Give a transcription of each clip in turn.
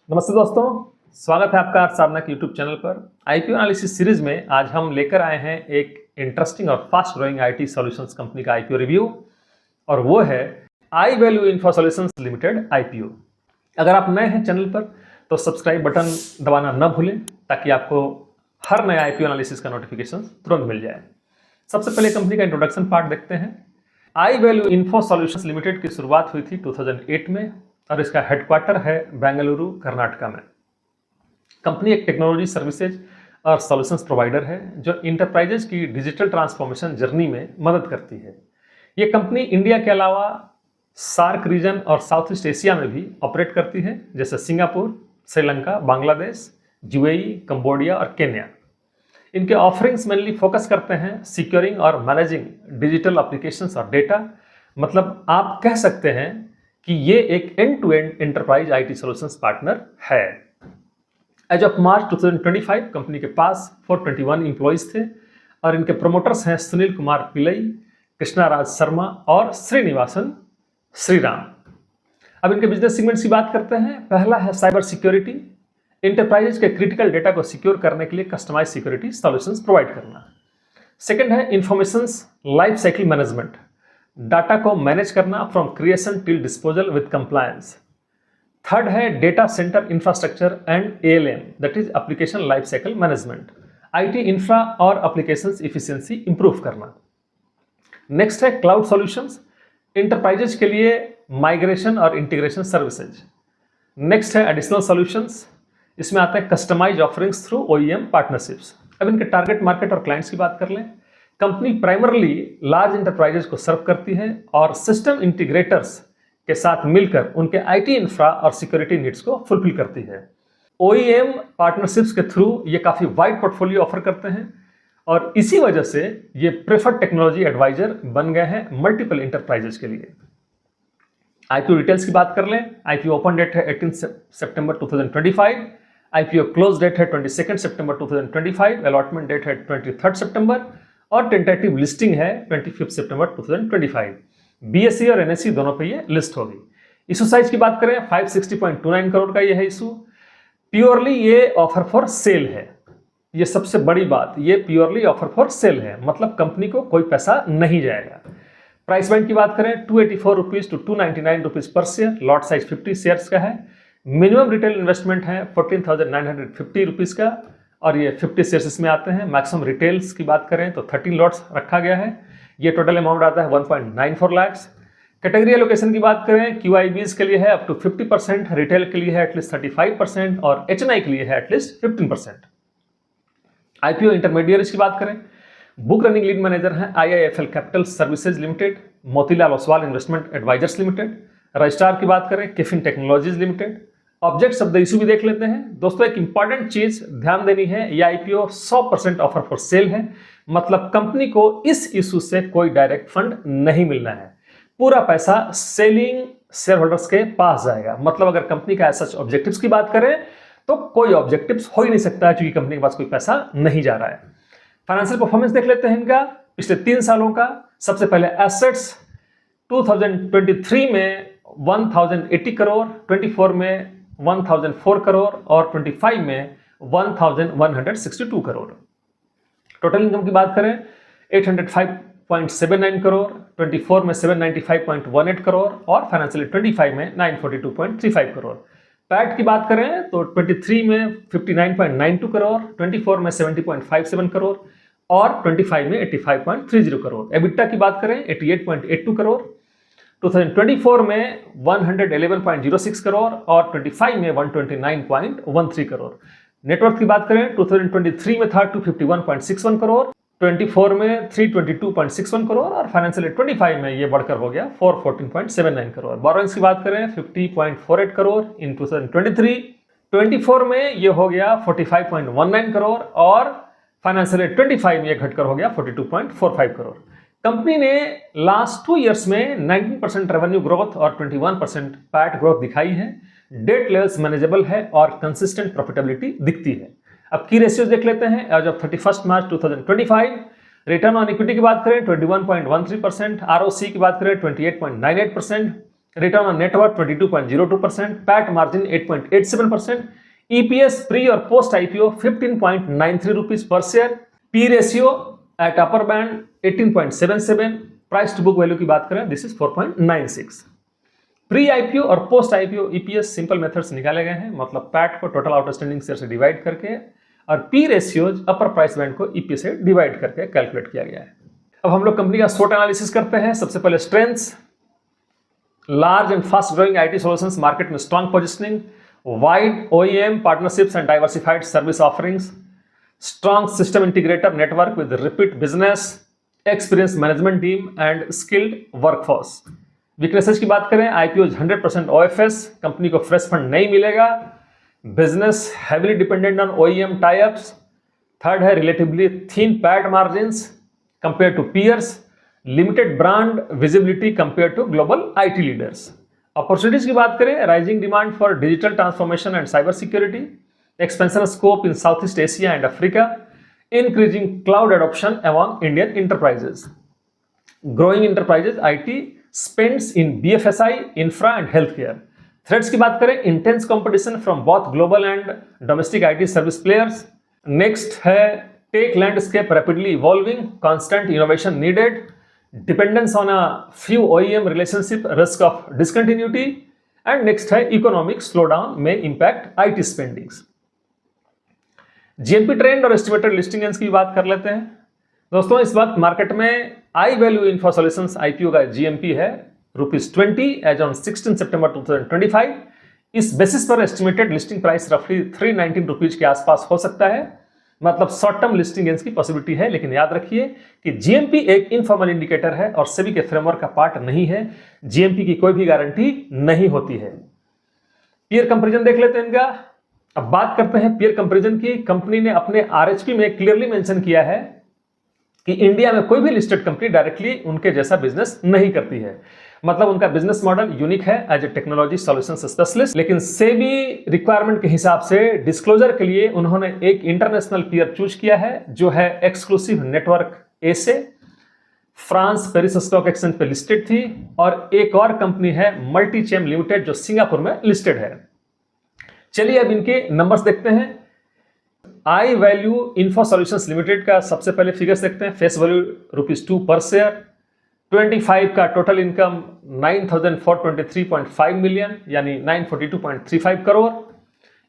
नमस्ते दोस्तों, स्वागत है आपका साधना के यूट्यूब चैनल पर। आईपीओ एनालिसिस सीरीज में आज हम लेकर आए हैं एक इंटरेस्टिंग और fast growing IT solutions company का आईपीओ रिव्यू, और वो है I value info solutions limited IPO. अगर आप नए हैं चैनल पर तो सब्सक्राइब बटन दबाना न भूलें ताकि आपको हर नया आईपीओ एनालिसिस का नोटिफिकेशन तुरंत मिल जाए। सबसे पहले कंपनी का इंट्रोडक्शन पार्ट देखते हैं। आई वैल्यू इन्फो सॉल्यूशंस लिमिटेड की शुरुआत हुई थी 2008 में और इसका हेडक्वार्टर है बेंगलुरु, कर्नाटका में। कंपनी एक टेक्नोलॉजी सर्विसेज और सॉल्यूशंस प्रोवाइडर है जो इंटरप्राइजेज की डिजिटल ट्रांसफॉर्मेशन जर्नी में मदद करती है। ये कंपनी इंडिया के अलावा सार्क रीजन और साउथ ईस्ट एशिया में भी ऑपरेट करती है, जैसे Singapore, Sri Lanka, Bangladesh, UAE, Cambodia और केन्या। इनके ऑफरिंग्स मेनली फोकस करते हैं सिक्योरिंग और मैनेजिंग डिजिटल एप्लीकेशंस और डेटा। मतलब आप कह सकते हैं कि ये एक end to end enterprise IT solutions partner है। एज ऑफ मार्च 2025 कंपनी के पास 421 एम्प्लॉइज थे और इनके प्रोमोटर्स हैं सुनील कुमार पिल्लई, कृष्णा राज शर्मा और श्रीनिवासन श्रीराम। अब इनके बिजनेस सेगमेंट्स की बात करते हैं। पहला है साइबर सिक्योरिटी, इंटरप्राइजेज के क्रिटिकल डेटा को सिक्योर करने के लिए कस्टमाइज सिक्योरिटी सॉल्यूशंस प्रोवाइड करना। सेकंड है information life cycle management, data को मैनेज करना from creation till disposal with compliance. Third है data centre infrastructure and ALM, that is application life cycle management, IT infra और applications efficiency improve करना। Next है cloud solutions, enterprises के लिए migration और integration services. Next है additional solutions, इसमें आते हैं customise offerings through OEM partnerships. अब इनके टारगेट मार्केट और क्लाइंट्स की बात कर लें। कंपनी प्राइमरली लार्ज इंटरप्राइजेज को सर्व करती है और सिस्टम इंटीग्रेटर्स के साथ मिलकर उनके आईटी इंफ्रा और सिक्योरिटी नीड्स को फुलफिल करती है। ओईएम पार्टनरशिप्स के थ्रू ये काफी वाइड पोर्टफोलियो ऑफर करते हैं और इसी वजह से ये प्रेफर्ड टेक्नोलॉजी एडवाइजर बन गए हैं मल्टीपल इंटरप्राइजेज के लिए। आईपीओ डिटेल्स की बात कर लें। आईपीओ ओपन डेट है 18 सितंबर 2025, आईपीओ क्लोज डेट है 22 सितंबर 2025, अलॉटमेंट डेट है 23 सितंबर और टेंटेटिव लिस्टिंग है 25 सितंबर 2025। बीएसई और एनएसई दोनों पे ये लिस्ट होगी। इशू साइज की बात करें 560.29 करोड़ का ये है इशू। प्योरली ये ऑफर फॉर सेल है, ये सबसे बड़ी बात, ये प्योरली ऑफर फॉर सेल है, मतलब कंपनी को कोई पैसा नहीं जाएगा। प्राइस बैंड की बात करें 284 रुपीज टू 299 रुपीज पर शेयर, लॉट साइज 50 शेयर्स का है। मिनिमम रिटेल इन्वेस्टमेंट है 14,950 रुपीज का और ये 50 शेयर्स इसमें आते हैं। मैक्सिमम रिटेल्स की बात करें तो 13 लॉट्स रखा गया है। ये टोटल अमाउंट आता है 1.94 लाख। कैटेगरी एलोकेशन की बात करें क्यूआईबीज के लिए है अप टू 50%, रिटेल के लिए है एटलीस्ट 35% और एचएनआई के लिए है एटलीस्ट 15%। आईपीओ इंटरमीडिएट्स की बात करें, बुक रनिंग लीड मैनेजर हैं IIFL capital services limited, Motilal Oswal investment advisors limited. Registrar की बात करें KFin technologies limited. Objects of the issue भी देख लेते हैं। दोस्तों एक इंपॉर्टेंट चीज ध्यान देनी है, ये आईपीओ 100% ऑफर फॉर सेल है, मतलब कंपनी को इस इशू से कोई डायरेक्ट फंड नहीं मिलना है। पूरा पैसा सेलिंग शेयर होल्डर्स के पास जाएगा। मतलब अगर कंपनी का सच ऑब्जेक्टिव्स की बात करें तो कोई ऑब्जेक्टिव्स हो ही नहीं सकता क्योंकि कंपनी के पास कोई पैसा नहीं जा रहा है। फाइनेंशियल परफॉर्मेंस देख लेते हैं इनका पिछले 3 सालों का। सबसे पहले एसेट्स 2023 में 1080 करोड़, 24 में 1004 करोड़ और 25 में 1162 करोड़। टोटल इनकम की बात करें 805.79 करोड़, 24 में 795.18 करोड़ और फाइनेंशियल 25 में 942.35 करोड़। पैट की बात करें तो 23 में 59.92 करोड़, 24 में 70.57 करोड़ और 25 में 85.30 करोड़। एबिटा की बात करें 88.82 करोड़, 2024 में 111.06 करोड़ और 25 में 129.13 करोड़। नेटवर्क की बात करें 2023 में था 251.61 करोड़, 24 में 322.61 करोड़ और फाइनेंशियल 25 में ये बढ़कर हो गया 414.79 करोड़। बोरोइंग्स की बात करें 50.48 करोड़ इन 2023, 24 में ये हो गया 45.19 करोड़ और फाइनेंशियल 25 में ये घटकर हो गया 42.45 करोड़। कंपनी ने लास्ट 2 इयर्स में 19% रेवेन्यू ग्रोथ और 21% पैट ग्रोथ दिखाई है। डेट लेवल्स मैनेजेबल है और कंसिस्टेंट प्रॉफिटेबिलिटी दिखती है। अब की रेशियोज देख लेते हैं। As of 31 March 2025 return on equity की बात करें 21.13%, आरओसी की बात करें 28.98%, return on net 22.02%, PAT margin 8.87%, EPS pre और पोस्ट आईपीओ 15.93 रुपीज पर share, P ratio at upper band 18.77, price to book value की बात करें दिस इज 4.96। प्री आईपीओ और post IPO EPS simple method से निकाले गए हैं, मतलब पैट को टोटल आउटस्टैंडिंग शेयर से डिवाइड करके और पी रेशियोज अपर प्राइस बैंड को ईपीएस से डिवाइड करके कैलकुलेट किया गया है। अब हम लोग कंपनी का SWOT एनालिसिस करते हैं। सबसे पहले strengths, large and fast growing IT solutions market में strong positioning, wide OEM partnerships and diversified service offerings, strong system integrator network with repeat business, experience management team and skilled workforce. Weaknesses की बात करें, IPO 100% OFS, company को fresh fund नहीं मिलेगा, business heavily dependent on OEM types, third है relatively thin PAT margins compare to peers, limited brand visibility compare to global IT leaders. Opportunities की बात करें, rising demand for digital transformation and cyber security, expansion scope in South East Asia and Africa, increasing cloud adoption among Indian enterprises, growing enterprises IT spends in BFSI, infra and health care. Threats की बात करें, intense competition from both global and domestic IT service players. Next है tech landscape rapidly evolving, constant innovation needed, dependence on a few OEM relationship, risk of discontinuity and next है economic slowdown में impact IT spendings. GMP trend और estimated listing ends की बात कर लेते हैं। दोस्तों इस वक्त मार्केट में आई वैल्यू इन्फो सॉल्यूशंस आईपीओ का GMP है ₹20 एज ऑन 16 सितंबर 2025। इस बेसिस पर एस्टिमेटेड लिस्टिंग प्राइस रफली ₹319 के आसपास हो सकता है, मतलब शॉर्ट टर्म लिस्टिंग गेंस की पॉसिबिलिटी है। लेकिन याद रखिए कि GMP एक इनफॉर्मल इंडिकेटर है और सेबी के फ्रेमवर्क का पार्ट नहीं है। GMP की कोई भी गारंटी नहीं होती है। पीयर कंपैरिजन देख लेते हैं इनका। अब बात करते हैं पीयर कंपैरिजन की। कंपनी ने अपने RHP में क्लियरली मेंशन किया है कि इंडिया में कोई भी लिस्टेड कंपनी डायरेक्टली उनके जैसा बिजनेस नहीं करती है, मतलब उनका बिजनेस मॉडल यूनिक है as a technology solution specialist. लेकिन सेबी रिक्वायरमेंट के हिसाब से डिस्क्लोजर के लिए उन्होंने एक इंटरनेशनल पीयर चूज किया है जो है एक्सक्लूसिव नेटवर्क एसे, फ्रांस पेरिस स्टॉक एक्सचेंज पे लिस्टेड थी, और एक और कंपनी है मल्टीचेम लिमिटेड जो सिंगापुर में लिस्टेड है। चलिए अब इनके नंबर्स देखते हैं। आई वैल्यू इन्फो सॉल्यूशंस लिमिटेड का सबसे पहले फिगर्स देखते हैं। फेस वैल्यू ₹2 पर शेयर, 25 का टोटल इनकम 9,423.5 मिलियन यानी 942.35 crore,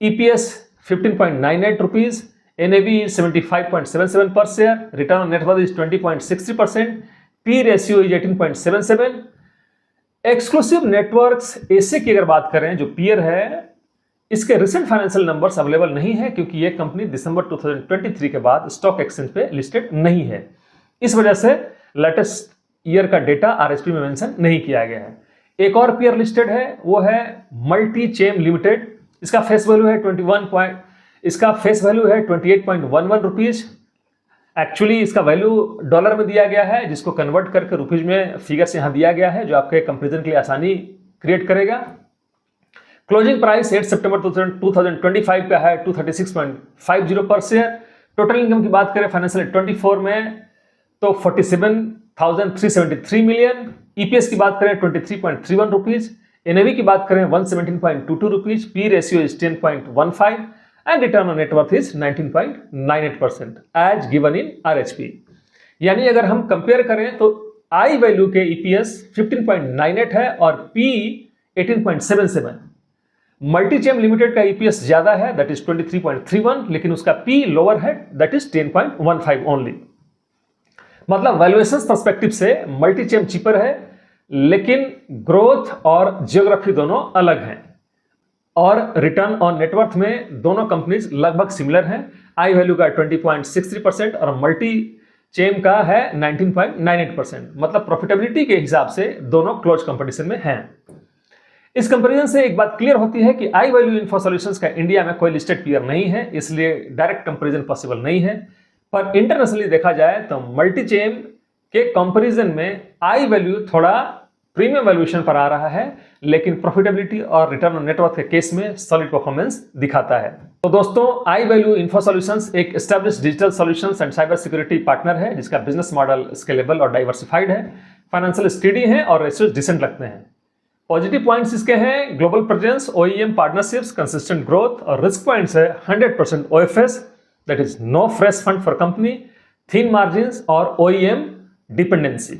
EPS 15.98 rupees, NAV 75.77 per share, return on net worth is 20.63%, P ratio is 18.77। Exclusive networks एसे की अगर बात करें जो पीयर है, इसके रिसेंट फाइनेंशियल नंबर्स अवेलेबल नहीं है क्योंकि यह कंपनी दिसंबर 2023 के बाद स्टॉक एक्सचेंज पे लिस्टेड नहीं है। इस वजह से लेटेस्ट ईयर का डेटा RHP में मेंशन नहीं किया गया है। एक और पीयर लिस्टेड है, वो है मल्टीचेम लिमिटेड। इसका फेस वैल्यू है 28.11 रुपीज। एक्चुअली इसका वैल्यू डॉलर में दिया गया है, जिसको कन्वर्ट करके रुपीज में फिगर्स यहां दिया गया है, जो आपके कंपेरिजन के लिए आसानी क्रिएट करेगा। क्लोजिंग प्राइस 8 सितंबर 2025 का है 236.50 पर शेयर। टोटल इनकम की बात करें फाइनेंशियल 24 में तो 47,373 मिलियन। EPS की बात करें 23.31 रुपीज, NAV की बात करें 117.22 rupees, P ratio is 10.15 and return on net worth is 19.98% as given in RHP। यानी अगर हम कंपेयर करें तो आई वैल्यू के EPS 15.98 है और P 18.77। मल्टीचेम लिमिटेड का EPS ज्यादा है दैट इज 23.31, लेकिन उसका P लोअर है दैट इज 10.15 ओनली। मतलब वैल्यूएशन पर्सपेक्टिव से मल्टीचेम चीपर है, लेकिन ग्रोथ और जियोग्राफी दोनों अलग हैं, और रिटर्न ऑन नेटवर्थ में दोनों कंपनीज लगभग सिमिलर हैं। आई वैल्यू का 20.63% और मल्टीचेम का है 19.98%। मतलब प्रॉफिटेबिलिटी के हिसाब से दोनों क्लोज कंपटीशन में हैं। इस कंपैरिजन से एक बात क्लियर होती है कि आई वैल्यू इन्फो सॉल्यूशंस का इंडिया में कोई लिस्टेड पीयर नहीं है, इसलिए डायरेक्ट कंपैरिजन पॉसिबल नहीं है। पर इंटरनेशनली देखा जाए तो मल्टीचेम के कंपैरिजन में आई वैल्यू थोड़ा प्रीमियम वैल्यूएशन पर आ रहा है, लेकिन प्रॉफिटेबिलिटी और रिटर्न ऑन नेटवर्थ के केस में सॉलिड परफॉर्मेंस दिखाता है। तो दोस्तों, आई वैल्यू इन्फो सॉल्यूशंस एक established digital solutions and cyber security partner है, जिसका बिजनेस मॉडल स्केलेबल और डाइवर्सिफाइड है, फाइनेंशियल स्टेडी है और रेशियोज डिसेंट लगते हैं। पॉजिटिव पॉइंट्स इसके हैं global presence, OEM partnerships, consistent growth, और रिस्क पॉइंट्स है 100% OFS, that is no fresh fund for company, thin margins और ओईएम डिपेंडेंसी।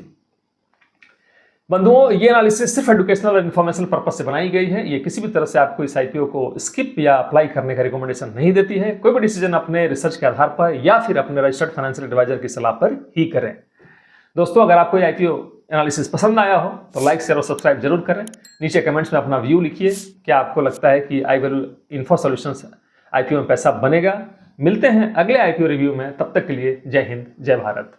बंधुओं, ये एनालिसिस सिर्फ एजुकेशनल और इन्फॉर्मेशनल पर्पज से बनाई गई है। ये किसी भी तरह से आपको इस आईपीओ को स्किप या अप्लाई करने का रिकमेंडेशन नहीं देती है। कोई भी डिसीजन अपने रिसर्च के आधार पर या फिर अपने रजिस्टर्ड फाइनेंशियल एडवाइजर की सलाह पर ही करें। दोस्तों, अगर आपको ये आईपीओ एनालिसिस पसंद आया हो तो लाइक, शेयर और सब्सक्राइब जरूर करें। नीचे कमेंट्स में अपना व्यू लिखिए, क्या आपको लगता है कि इन्फो सॉल्यूशंस आईपीओ में पैसा बनेगा। मिलते हैं अगले आईपीओ रिव्यू में, तब तक के लिए जय हिंद, जय भारत।